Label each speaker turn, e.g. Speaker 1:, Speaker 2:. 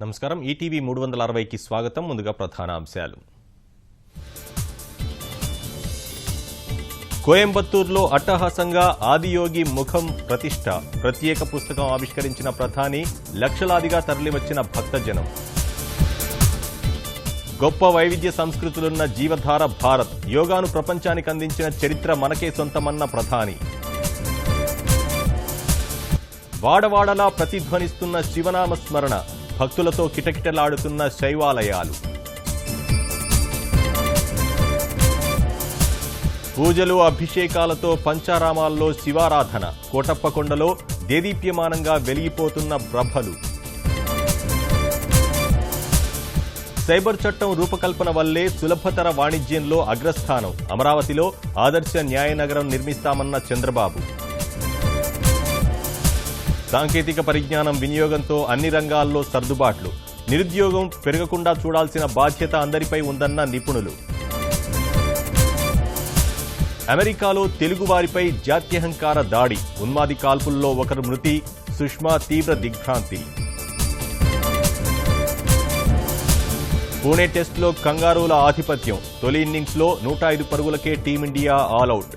Speaker 1: నమస్కారం ఈటీవీ 360కి స్వాగతం. ముందుగా ప్రధాన అంశాలు. కోయంబత్తూరులో అట్టహాసంగా ఆదియోగి ముఖం ప్రతిష్ఠ. ప్రత్యేక పుస్తకం ఆవిష్కరించిన ప్రధాని, లక్షలాదిగా తరలివచ్చిన భక్తజనం. గొప్ప వైవిధ్య సంస్కృతులున్న జీవధార భారత్, యోగాను ప్రపంచానికి అందించిన చరిత్ర మనకే సొంతమన్న ప్రధాని. వాడవాడలా ప్రతిధ్వనిస్తున్న శివనామ స్మరణ, భక్తులతో కిటకిటలాడుతున్న శైవాలయాలు. పూజలు అభిషేకాలతో పంచారామాల్లో శివారాధన, కోటప్పకొండలో దేదీప్యమానంగా వెలిగిపోతున్న ప్రభలు. సైబర్ చట్టం రూపకల్పన వల్లే సులభతర వాణిజ్యంలో అగ్రస్థానం, అమరావతిలో ఆదర్శ న్యాయనగరం నిర్మిస్తామన్న చంద్రబాబు. సాంకేతిక పరిజ్ఞానం వినియోగంతో అన్ని రంగాల్లో సర్దుబాట్లు, నిరుద్యోగం పెరగకుండా చూడాల్సిన బాధ్యత అందరిపై ఉందన్న నిపుణులు. అమెరికాలో తెలుగువారిపై జాత్యహంకార దాడి, ఉన్మాది కాల్పుల్లో ఒకరు మృతి, సుష్మా తీవ్ర దిగ్భ్రాంతి. పూణే టెస్టులో కంగారూల ఆధిపత్యం, తొలి ఇన్నింగ్స్లో 105 పరుగులకే టీమిండియా ఆలౌట్.